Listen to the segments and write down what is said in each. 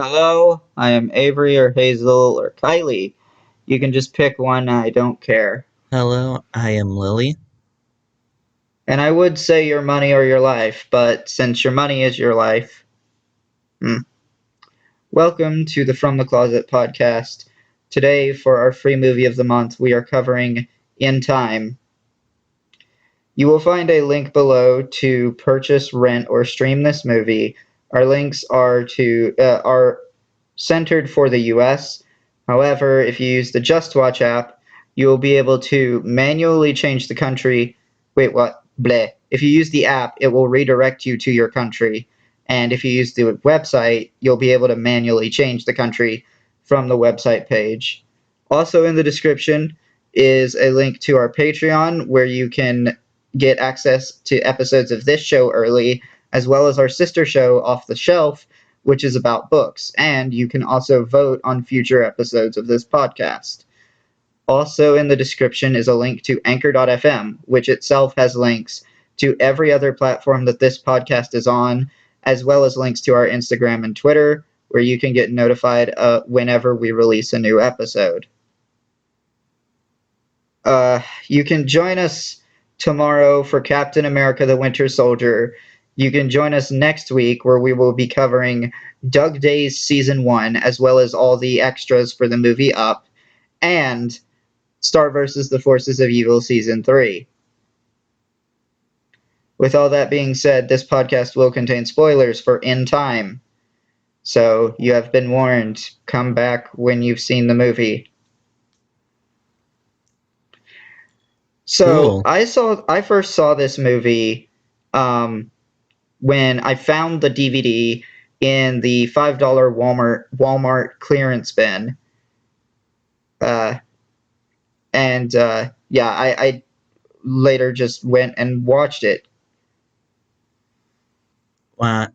Hello, I am Avery or Hazel or Kylie. You can just pick one, I don't care. Hello, I am Lily. And I would say your money or your life, but since your money is your life, hmm. Welcome to the From the Closet podcast. Today, for our free movie of the month, we are covering In Time. You will find a link below to purchase, rent, or stream this movie. Our links are centered for the US. However, if you use the Just Watch app, you will be able to manually change the country. Wait, what? Bleh. If you use the app, it will redirect you to your country. And if you use the website, you'll be able to manually change the country from the website page. Also in the description is a link to our Patreon where you can get access to episodes of this show early, as well as our sister show Off the Shelf, which is about books, and you can also vote on future episodes of this podcast. Also in the description is a link to Anchor.fm, which itself has links to every other platform that this podcast is on, as well as links to our Instagram and Twitter, where you can get notified whenever we release a new episode. You can join us tomorrow for Captain America the Winter Soldier. You can join us next week where we will be covering Doug Day's Season 1, as well as all the extras for the movie Up, and Star vs. the Forces of Evil Season 3. With all that being said, this podcast will contain spoilers for In Time. So you have been warned. Come back when you've seen the movie. So Cool. I first saw this movie when I found the DVD in the $5 Walmart clearance bin. Uh, and yeah, I later just went and watched it. Well,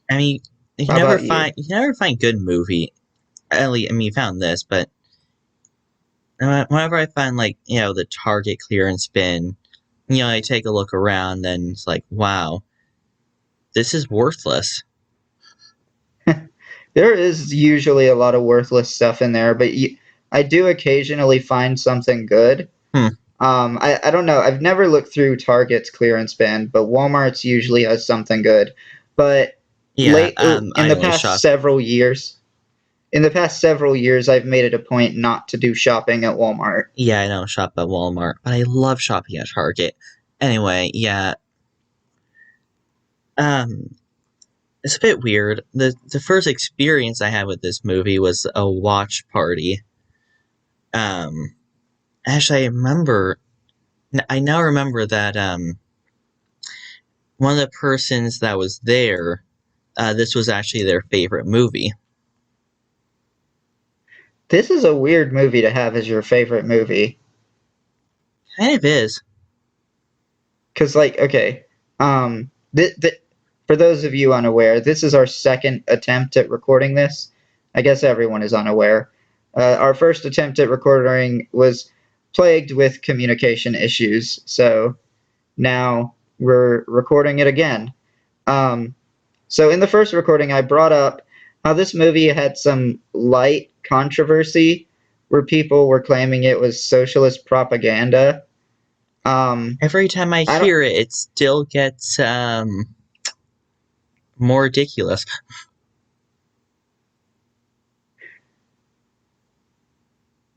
I mean, How about you? you can never find good movie. At least, I mean, you found this, but whenever I find the Target clearance bin, I take a look around and it's like, wow, this is worthless. There is usually a lot of worthless stuff in there, but I do occasionally find something good. Hmm. I don't know. I've never looked through Target's clearance bin, but Walmart's usually has something good. But Yeah. late in I the only past shop. several years, I've made it a point not to do shopping at Walmart. Yeah, I don't shop at Walmart, but I love shopping at Target. Anyway, yeah. Um, it's a bit weird. The first experience I had with this movie was a watch party. Um, Actually, I now remember that one of the persons that was there, this was actually their favorite movie. This is a weird movie to have as your favorite movie. Kind of is. Because, like, okay, for those of you unaware, this is our second attempt at recording this. I guess everyone is unaware. Our first attempt at recording was plagued with communication issues, so now we're recording it again. Um, so in the first recording, I brought up how this movie had some light controversy where people were claiming it was socialist propaganda. Um, Every time I I don't. hear it, it still gets more ridiculous.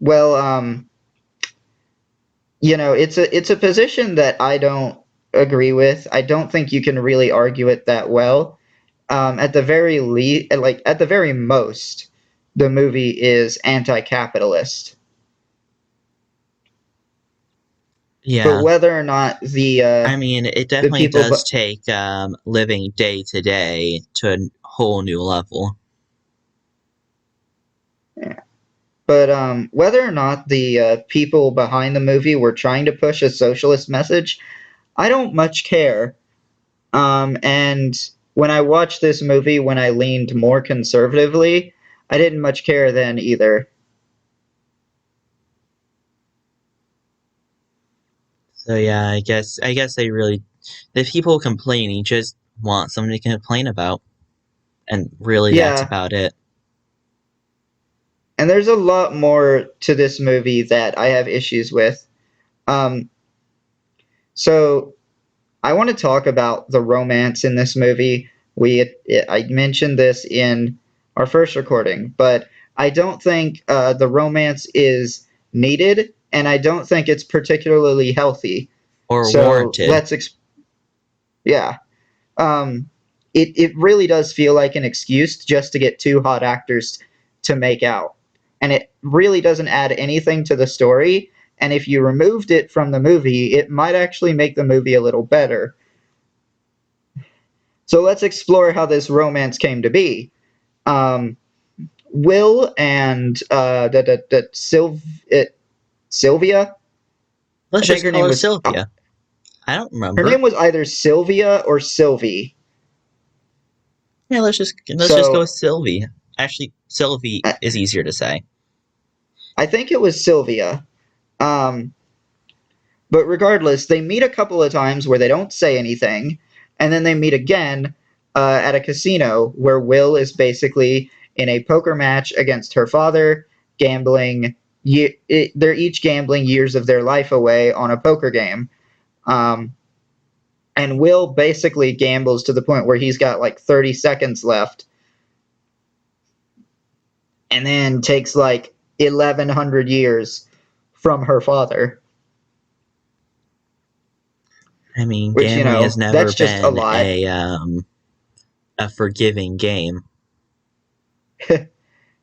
Well, it's a position that I don't agree with. I don't think you can really argue it that well. At the very least, like at the very most, the movie is anti-capitalist. But Yeah, whether or not I mean, it the definitely people, does but take living day to day to a whole new level. whether or not the people behind the movie were trying to push a socialist message, I don't much care. And when I watched this movie, when I leaned more conservatively, I didn't much care then either. So yeah, I guess they really, the people complaining just want something to complain about. and really that's Yeah, about it. and there's a lot more to this movie that I have issues with. Um, so I want to talk about the romance in this movie. I mentioned this in our first recording, but I don't think the romance is needed, and I don't think it's particularly healthy. Or So warranted. yeah, um, it really does feel like an excuse just to get two hot actors to make out, and it really doesn't add anything to the story. And if you removed it from the movie, it might actually make the movie a little better. So let's explore how this romance came to be. Um, Will and Sylvia, I Let's think just her call name her was Sylvia. I don't her remember. name was either Sylvia or Sylvie. Yeah, let's just go with So Sylvie. Actually, Sylvie I, is easier to say. I think it was Sylvia. Um, but regardless, they meet a couple of times where they don't say anything, and then they meet again at a casino where Will is basically in a poker match against her father, gambling. They're each gambling years of their life away on a poker game. Um, and Will basically gambles to the point where he's got like 30 seconds left, and then takes like 1,100 years from her father, I mean, which, gambling has never that's just a been lot. a forgiving game.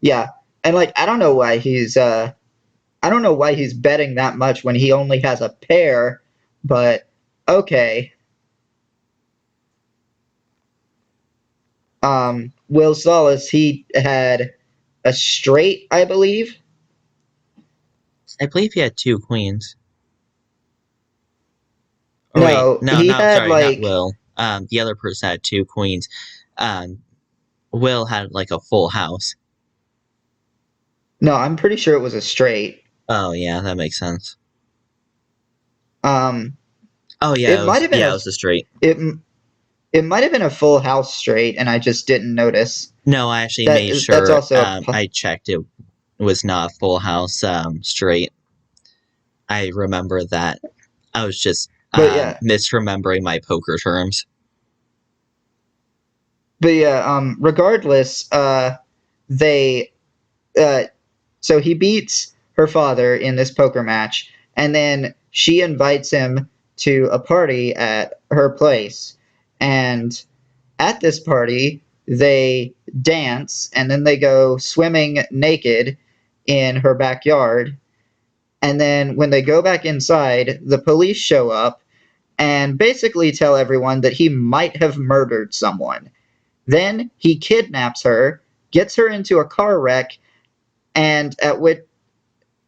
Yeah. And like I don't know why he's betting that much when he only has a pair, but okay. Will Solace, he had a straight, I believe. I believe he had two queens. Or wait, No, no, he no, had sorry, not like Will. The other person had two queens. Um, Will had like a full house. no, I'm pretty sure it was a straight. Oh yeah, that makes sense. Um, Oh it might have been it was a straight. it it might have been a full house straight, and I just didn't notice. No, I actually made That's sure. also I checked it was not full house straight. I remember that. I was just but yeah, misremembering my poker terms. regardless, they uh, so he beats her father in this poker match, and then she invites him to a party at her place. And at this party, they dance, and then they go swimming naked in her backyard. And then when they go back inside, the police show up and basically tell everyone that he might have murdered someone. Then he kidnaps her, gets her into a car wreck, and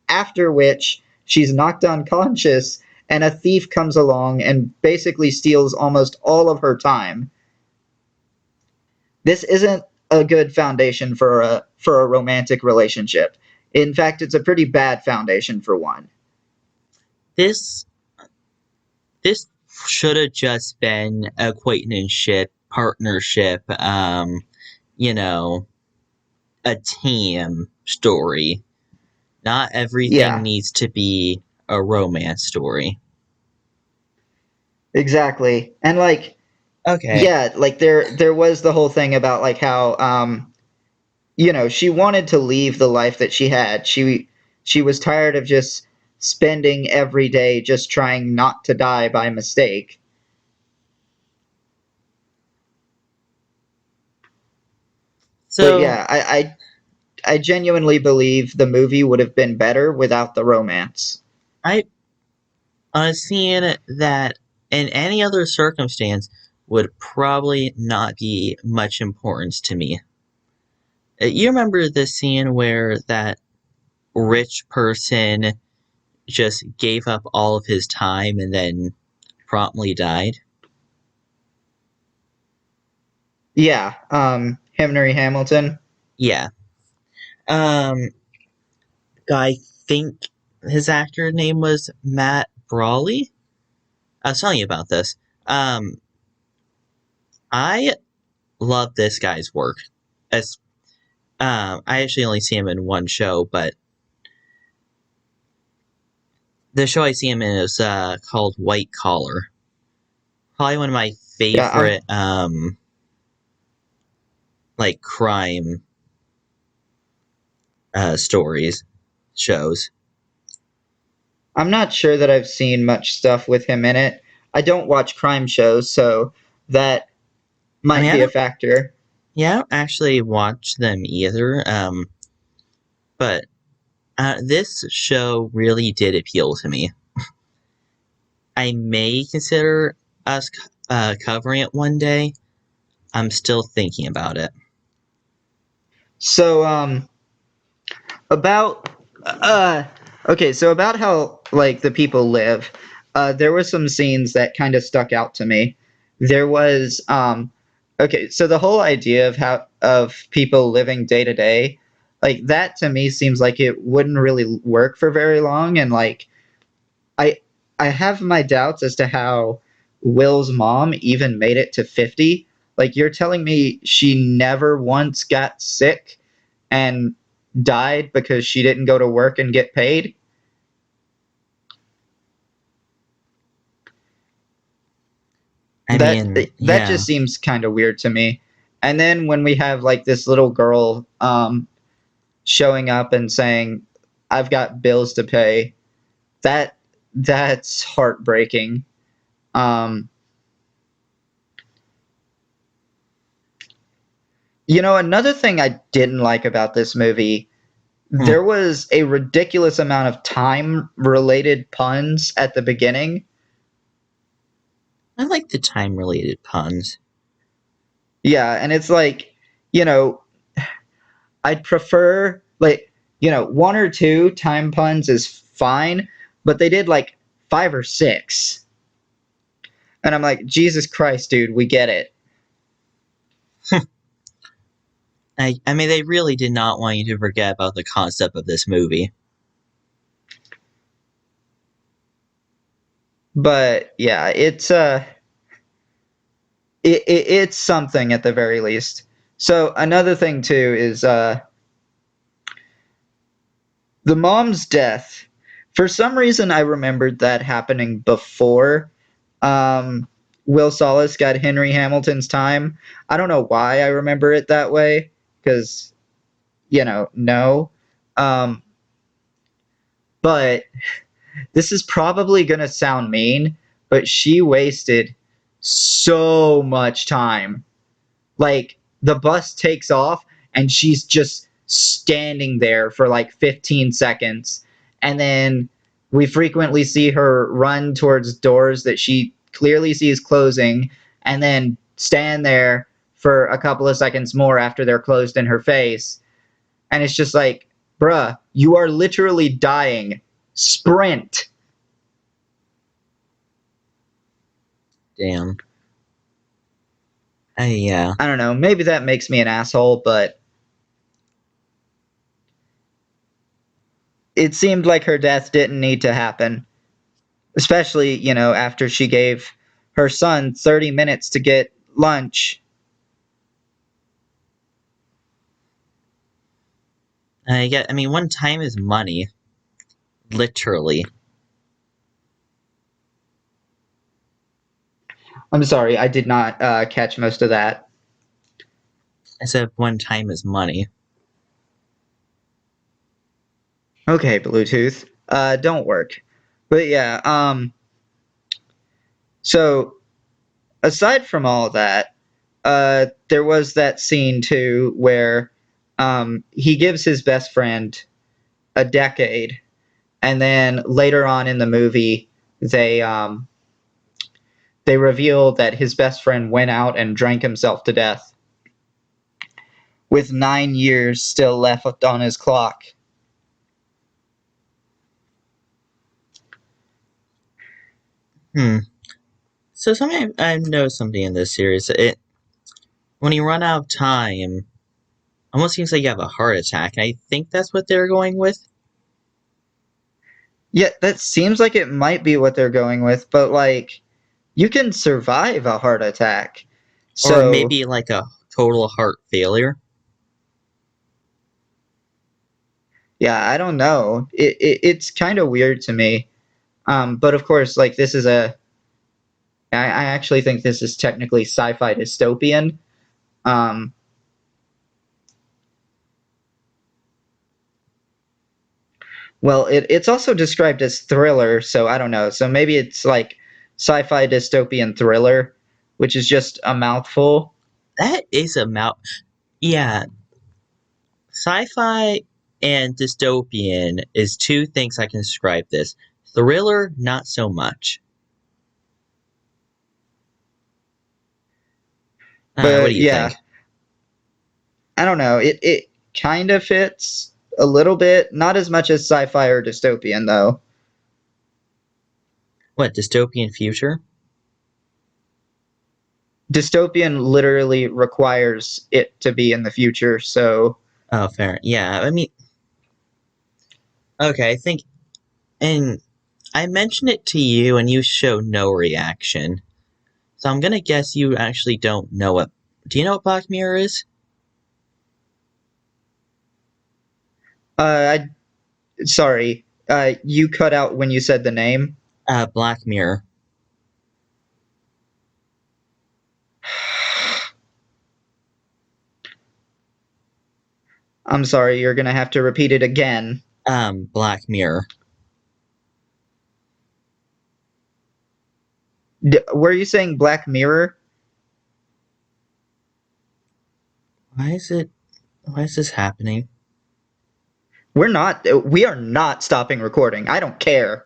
after which she's knocked unconscious, and a thief comes along and basically steals almost all of her time. This isn't a good foundation for a romantic relationship. In fact, it's a pretty bad foundation for one. This this should have just been acquaintanceship, partnership, you know, a team story. Not everything Yeah, needs to be a romance story. exactly. And like, Okay. yeah, like there was the whole thing about like how she wanted to leave the life that she had. She was tired of just spending every day just trying not to die by mistake. But So yeah, I genuinely believe the movie would have been better without the romance. I a scene that in any other circumstance would probably not be much importance to me. You remember the scene where that rich person just gave up all of his time and then promptly died? Yeah, Henry Hamilton. Yeah. Um, I think his actor name was Matt Brawley. I was telling you about this. I love this guy's work. as I actually only see him in one show, but the show I see him in is called White Collar. Probably one of my Yeah, favorite like crime stories shows. I'm not sure that I've seen much stuff with him in it. I don't watch crime shows, so that I might mean, I be a don't. factor. Yeah, I don't actually watch them either. But this show really did appeal to me. I may consider us covering it one day. I'm still thinking about it. So, about uh okay, so about how like the people live, there were some scenes that kind of stuck out to me. There was okay, so the whole idea of how of people living day to day, like that to me seems like it wouldn't really work for very long, and like I I have my doubts as to how Will's mom even made it to 50. Like you're telling me she never once got sick and died because she didn't go to work and get paid? I That mean, that yeah, just seems kind of weird to me. And then when we have like this little girl showing up and saying, "I've got bills to pay," that that's heartbreaking. Um, another thing I didn't like about this movie, hmm, there was a ridiculous amount of time related puns at the beginning. I like the time related puns. Yeah, and it's like, you know, I'd prefer like, one or two time puns is fine, but they did like five or six. And I'm like, Jesus Christ, dude, we get it. I mean, they really did not want you to forget about the concept of this movie. But yeah, it's something at the very least. So another thing too is the mom's death. For some reason, I remembered that happening before um, Will Salas got Henry Hamilton's time. I don't know why I remember it that way, because no. Um, but this is probably gonna sound mean, but she wasted so much time. Like the bus takes off and she's just standing there for like 15 seconds. And then we frequently see her run towards doors that she clearly sees closing and then stand there for a couple of seconds more after they're closed in her face. And it's just like, bruh, you are literally dying. Sprint. Damn. Yeah. I don't know. Maybe that makes me an asshole, but it seemed like her death didn't need to happen. Especially, after she gave her son 30 minutes to get lunch. I mean, one time is money, literally. I'm sorry, I did not catch most of that. I said one time is money. Okay, Bluetooth. Don't work. But yeah, so aside from all of that, there was that scene too where he gives his best friend a decade, and then later on in the movie, they reveal that his best friend went out and drank himself to death with 9 years still left on his clock. Hmm. So something I noticed something in this series. When you run out of time, almost seems like you have a heart attack. And I think that's what they're going with, Yeah, that seems like it might be what they're going with, but like you can survive a heart attack. or So, maybe like a total heart failure. Yeah, I don't know. It's kind of weird to me. But of course, like this is I actually think this is technically sci-fi dystopian. Um, well, it's also described as thriller, so I don't know. So maybe it's like sci-fi dystopian thriller, which is just a mouthful. That is a mouth. Yeah, sci-fi and dystopian is two things I can describe this. Thriller, not so much. I don't know. What do But you think? yeah, I don't know. It kind of fits a little bit, not as much as sci-fi or dystopian though. What dystopian future? Dystopian literally requires it to be in the future, so Oh, fair. Yeah, I mean, okay. I think, and I mentioned it to you, and you show no reaction. So I'm gonna guess you actually don't know what. Do you know what Black Mirror is? I sorry. You cut out when you said the name. Black Mirror. I'm sorry, you're gonna have to repeat it again. Black Mirror. Were you saying Black Mirror? Why is it? Why is this happening? We're not. We are not stopping recording. I don't care.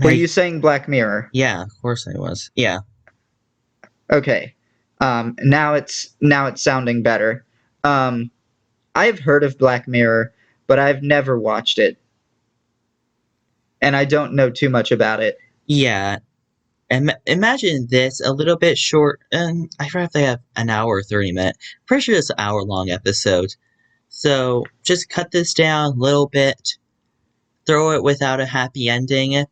Were I you saying Black Mirror? Yeah, of course I was. Yeah, Okay. Now it's sounding better. Um, I've heard of Black Mirror, but I've never watched it, and I don't know too much about it. yeah. Imagine this a little bit short, and I forgot if they have an hour or 30 minute. Pretty sure it's an hour long episode. So just cut this down a little bit, throw it without a happy ending,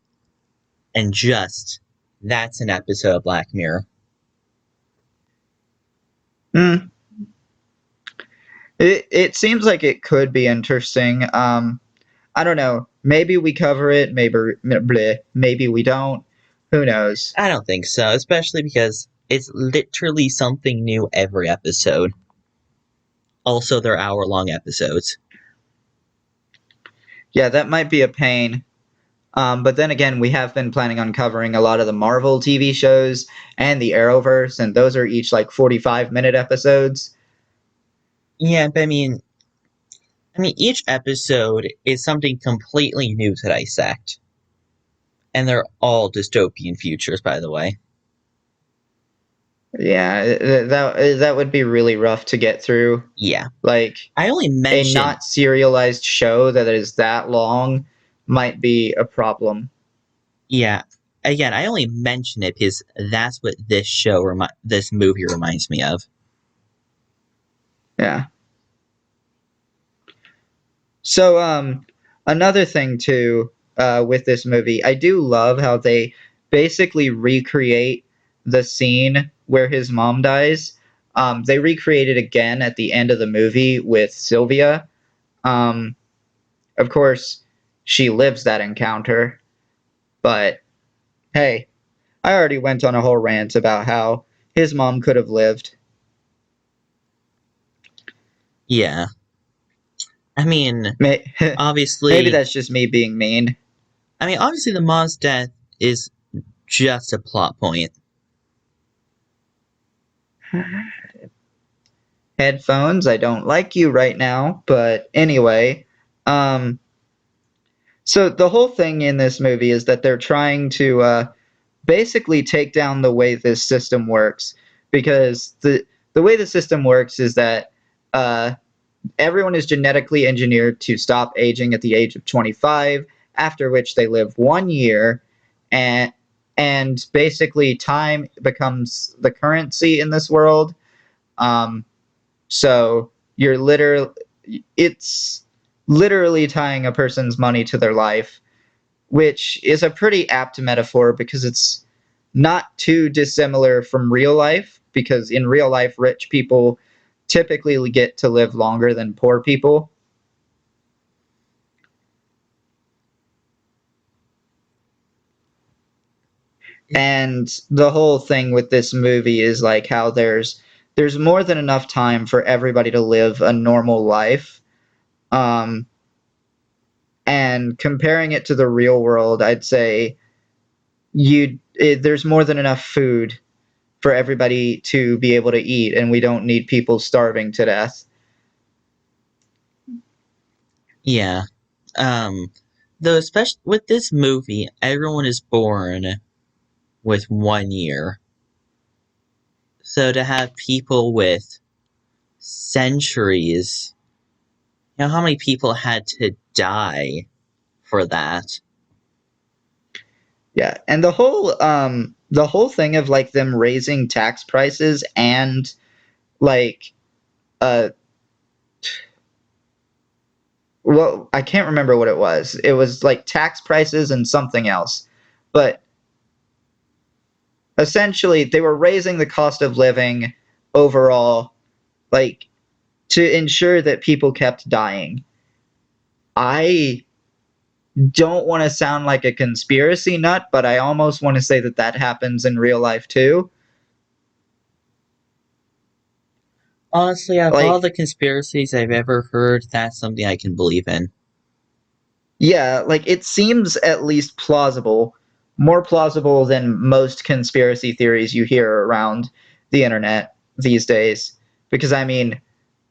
and just that's an episode of Black Mirror. Hmm. It seems like it could be interesting. I don't know. Maybe we cover it. Maybe bleh, maybe we don't. Who knows? I don't think so, especially because it's literally something new every episode. Also, they're hour-long episodes. Yeah, that might be a pain. But then again, we have been planning on covering a lot of the Marvel TV shows and the Arrowverse, and those are each like 45-minute episodes. Yeah, but I mean, each episode is something completely new to dissect, and they're all dystopian futures, by the way. Yeah, that would be really rough to get through. Yeah, Like I only a mention not serialized show that is that long might be a problem. yeah. Again, I only mention it because that's what this movie reminds me of. Yeah. So, another thing too, with this movie, I do love how they basically recreate the scene where his mom dies. They recreate it again at the end of the movie with Sylvia. Um, of course, she lives that encounter, but hey, I already went on a whole rant about how his mom could have lived. Yeah, I mean, May- Maybe obviously, that's just me being mean. obviously, the mom's death is just a plot point. Headphones, I don't like you right now, but anyway, um, so the whole thing in this movie is that they're trying to basically take down the way this system works, because the way the system works is that uh, everyone is genetically engineered to stop aging at the age of 25, after which they live 1 year, and and basically time becomes the currency in this world. Um, so you're literally it's literally tying a person's money to their life, which is a pretty apt metaphor because it's not too dissimilar from real life, because in real life rich people typically get to live longer than poor people. And the whole thing with this movie is like how there's more than enough time for everybody to live a normal life. Um, and comparing it to the real world, I'd say there's more than enough food for everybody to be able to eat, and we don't need people starving to death. Yeah. Um, though, especially with this movie, everyone is born with 1 year. So to have people with centuries, how many people had to die for that? Yeah, and the whole thing of like them raising tax prices and like uh well, I can't remember what it was. It was like tax prices and something else. But essentially they were raising the cost of living overall, like to ensure that people kept dying. I don't want to sound like a conspiracy nut, but I almost want to say that that happens in real life too. Honestly, out of all Like, the conspiracies I've ever heard, that's something I can believe in. yeah, like it seems at least plausible, more plausible than most conspiracy theories you hear around the internet these days. Because, I mean,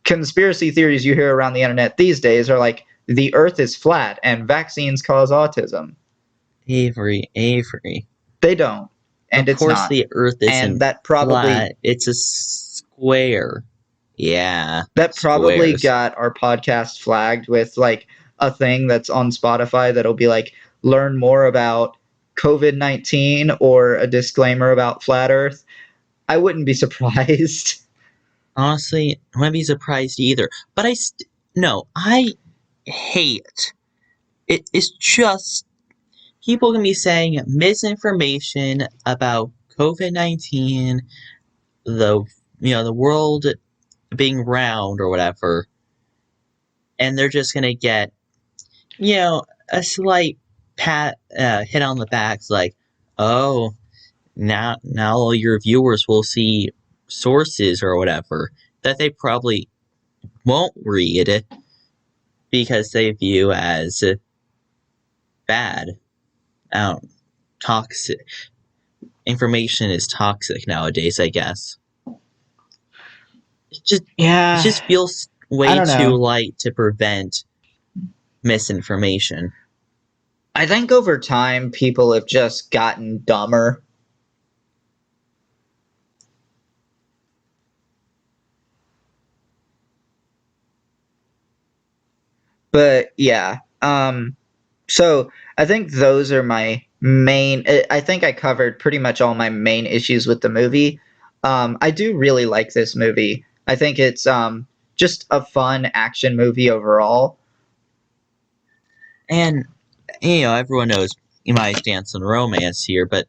conspiracy theories you hear around the internet these days are like the earth is flat and vaccines cause autism. Avery. They don't, Of and it's course, not. the Earth And isn't that probably flat. It's a square. Yeah, that probably squares. got our podcast flagged with like a thing that's on Spotify that'll be like learn more about COVID-19 or a disclaimer about flat earth. I wouldn't be surprised. Honestly, I wouldn't be surprised either. But no, I hate it. It's just people can be saying misinformation about COVID-19, the the world being round or whatever, and they're just gonna get a slight hit on the back, like, oh, now all your viewers will see sources or whatever that they probably won't read because they view as bad. Um, Toxic information is toxic nowadays, I guess. It just it Yeah, just feels I way don't too know. light to prevent misinformation. I think over time people have just gotten dumber. But yeah, so I think those are my main. I think I covered pretty much all my main issues with the movie. I do really like this movie. I think it's just a fun action movie overall. And everyone knows my stance on romance here, but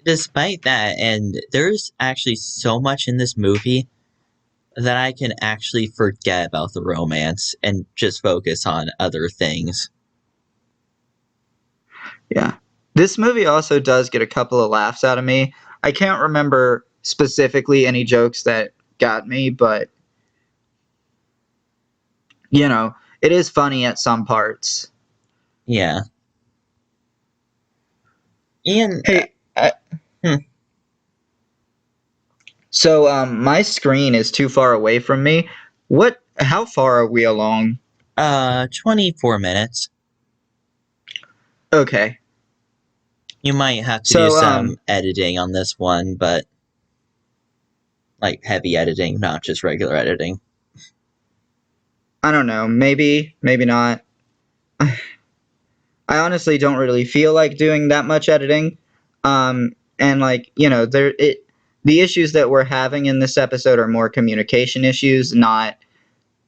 despite that, and there's actually so much in this movie that I can actually forget about the romance and just focus on other things. Yeah, this movie also does get a couple of laughs out of me. I can't remember specifically any jokes that got me, but it is funny at some parts. Yeah. And Hey, hmm, so my screen is too far away from me. What? How far are we along? 24 minutes. Okay. You might have to do So some editing on this one, but like heavy editing, not just regular editing. I don't know. Maybe not. I honestly don't really feel like doing that much editing. And like, the issues that we're having in this episode are more communication issues,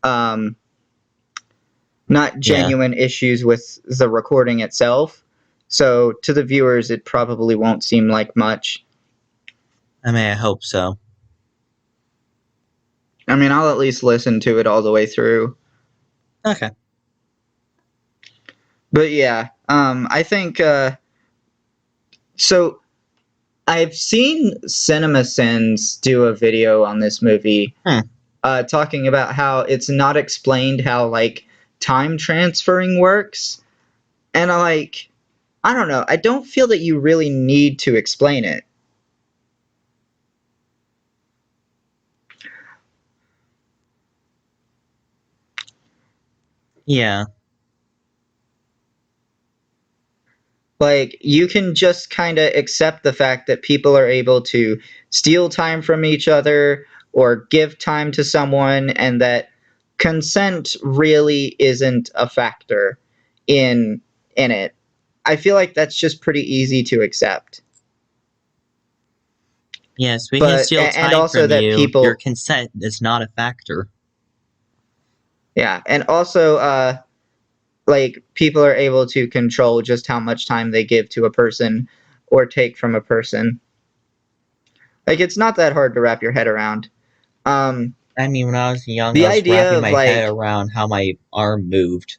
um not Yeah, genuine issues with the recording itself. So to the viewers it probably won't seem like much. I hope so. I mean, I'll at least listen to it all the way through. Okay. But yeah, I think So I've seen CinemaSins do a video on this movie, Hmm. talking about how it's not explained how like time transferring works, and I don't know. I don't feel that you really need to explain it. Yeah. Like, you can just kind of accept the fact that people are able to steal time from each other or give time to someone, and that consent really isn't a factor in it. I feel like that's just pretty easy to accept. Yes, we can But steal and time also from that you. Your people, consent is not a factor. yeah, and also like people are able to control just how much time they give to a person or take from a person. Like, it's not that hard to wrap your head around. Um, I mean, when I was young, the I was idea wrapping of my head like, around how my arm moved.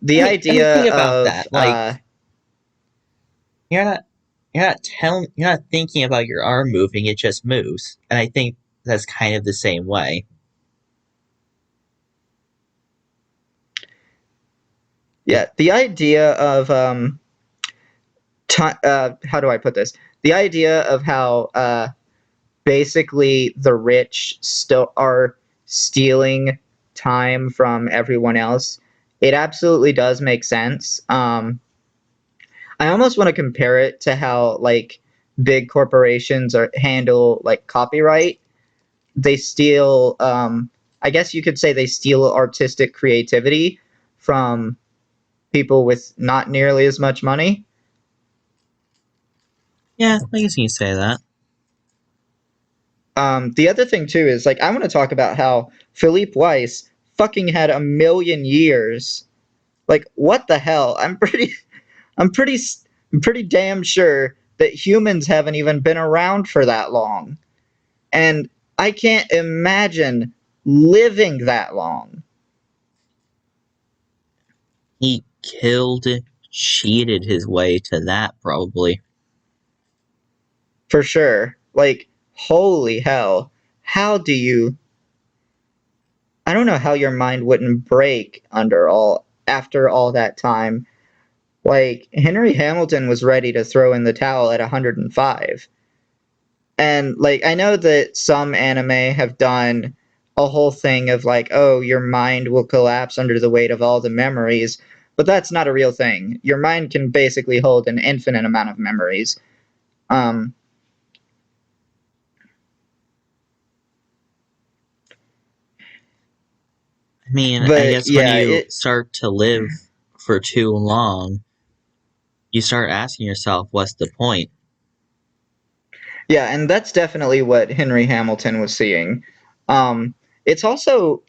the I mean, idea think about of that. Like, you're not, you're not thinking about your arm moving. It just moves, and I think that's kind of the same way. yeah, the idea of how do I put this? The idea of how basically the rich still are stealing time from everyone else. It absolutely does make sense. I almost want to compare it to how like big corporations handle like copyright. They steal. I guess you could say they steal artistic creativity from people with not nearly as much money. Yeah, I guess you can say that. The other thing too is like I want to talk about how Philippe Weiss fucking had a million years. Like, what the hell? I'm pretty, I'm pretty damn sure that humans haven't even been around for that long, and I can't imagine living that long. He killed, cheated his way to that, probably. For sure. Like, holy hell. How do you I don't know how your mind wouldn't break after all that time. Like, Henry Hamilton was ready to throw in the towel at 105. And like I know that some anime have done a whole thing of like, oh, your mind will collapse under the weight of all the memories, but that's not a real thing. Your mind can basically hold an infinite amount of memories. Um, I mean, I but guess when yeah, you it start to live for too long, you start asking yourself, what's the point? yeah, and that's definitely what Henry Hamilton was seeing. It's also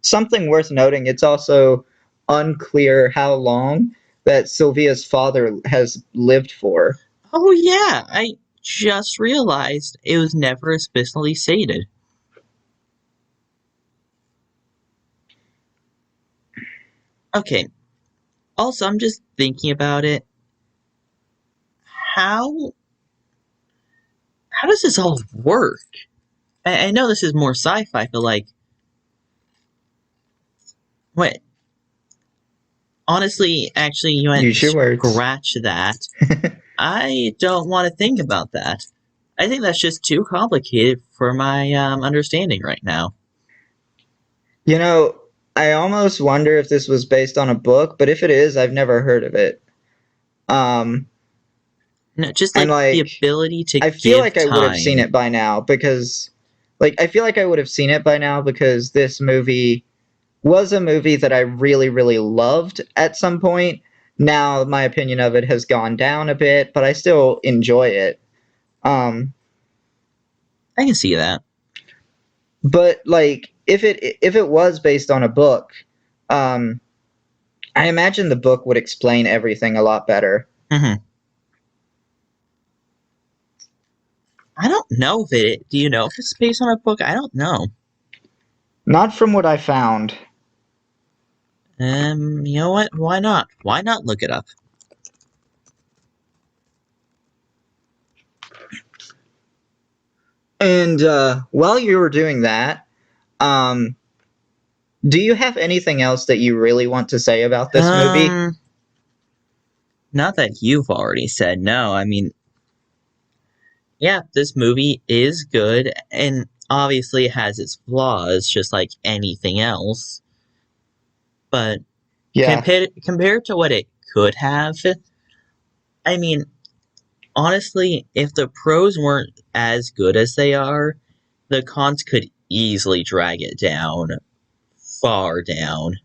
something worth noting. It's also unclear how long that Sylvia's father has lived for. Oh, yeah, I just realized it was never explicitly stated. Okay, also, I'm just thinking about it. How how does this all work? I know this is more sci-fi, but like, wait, honestly, actually, you went Use your words. scratch that. I don't want to think about that. I think that's just too complicated for my understanding right now. You know, I almost wonder if this was based on a book, but if it is, I've never heard of it. Um, No, just and like the like, ability to I feel give like I would have seen time. it by now because, like, I feel like I would have seen it by now because this movie was a movie that I really, really loved at some point. Now, my opinion of it has gone down a bit, but I still enjoy it. Um, I can see that. but like, if it was based on a book, um, I imagine the book would explain everything a lot better. Hmm. I don't know if it. Do you know if it's based on a book? I don't know. Not from what I found. You know what? Why not? Why not look it up? And while you were doing that, um, do you have anything else that you really want to say about this movie? Um, Not that you've already said no. I mean, yeah, this movie is good, and obviously it has its flaws, just like anything else. But Yeah. compared to what it could have, I mean, honestly, if the pros weren't as good as they are, the cons could easily drag it down, far down.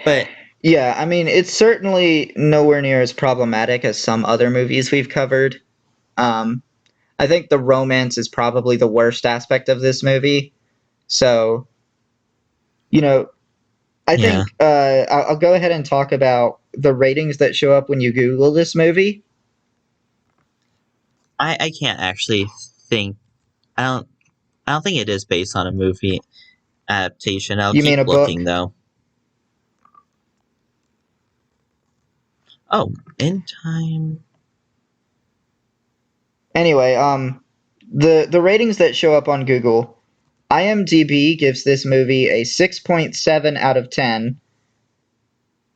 But Yeah, I mean, it's certainly nowhere near as problematic as some other movies we've covered. Um, I think the romance is probably the worst aspect of this movie. So, you know, I yeah, think I'll go ahead and talk about the ratings that show up when you Google this movie. I can't actually think. I don't. I don't think it is based on a movie adaptation. I'll You mean keep a looking book? though. Oh, in time. Anyway, the ratings that show up on Google, IMDb gives this movie a 6.7 out of 10.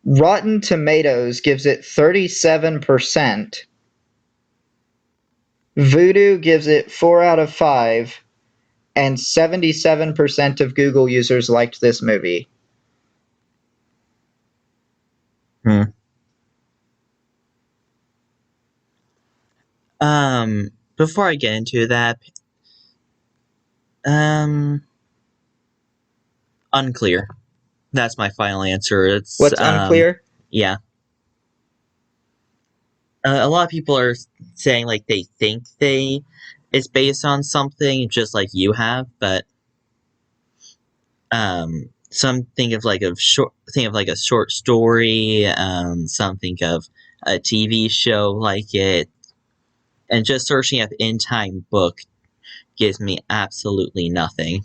Rotten Tomatoes gives it 37%. Voodoo gives it 4 out of 5, and 77% of Google users liked this movie. Hmm. Before I get into that, um, unclear. That's my final answer. It's What's unclear? yeah. A lot of people are saying like they think it's based on something just like you have, but some think of like a short story. Some think of a TV show like it, and just searching up in time book gives me absolutely nothing.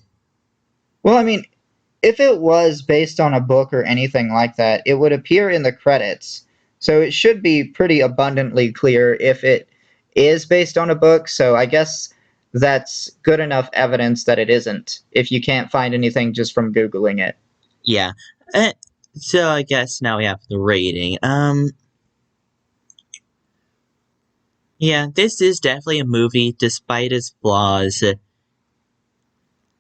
Well, I mean, if it was based on a book or anything like that, it would appear in the credits. So it should be pretty abundantly clear if it is based on a book. So I guess that's good enough evidence that it isn't, if you can't find anything just from Googling it. Yeah. Eh, so I guess now we have the rating. Yeah, this is definitely a movie, despite its flaws.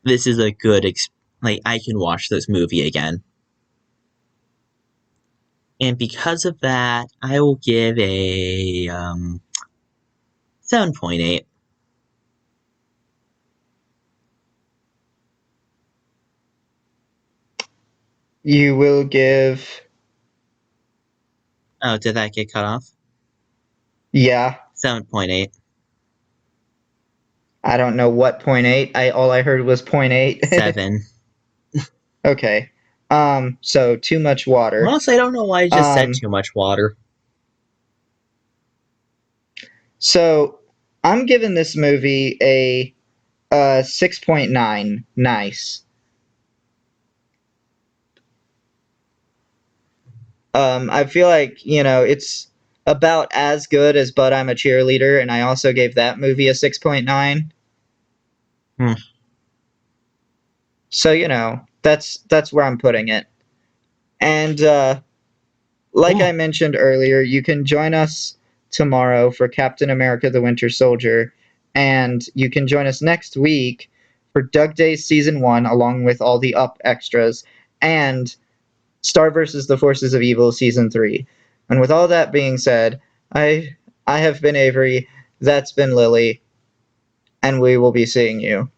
This is a good like I can watch this movie again. And because of that, I will give a 7.8. You will give, Oh, did that get cut off? yeah, 7.8. I don't know what point eight. All I heard was point eight. 7. Okay. So too much water. Honestly, I don't know why I just said Um, too much water. so I'm giving this movie a 6.9. Nice. I feel like, it's about as good as But I'm a Cheerleader, and I also gave that movie a 6.9. Hmm. So, that's where I'm putting it. And like I Cool. mentioned earlier, you can join us tomorrow for Captain America the Winter Soldier, and you can join us next week for Doug Days Season 1, along with all the Up extras, and Star versus the Forces of Evil Season 3. And with all that being said, I I have been Avery, that's been Lily, and we will be seeing you.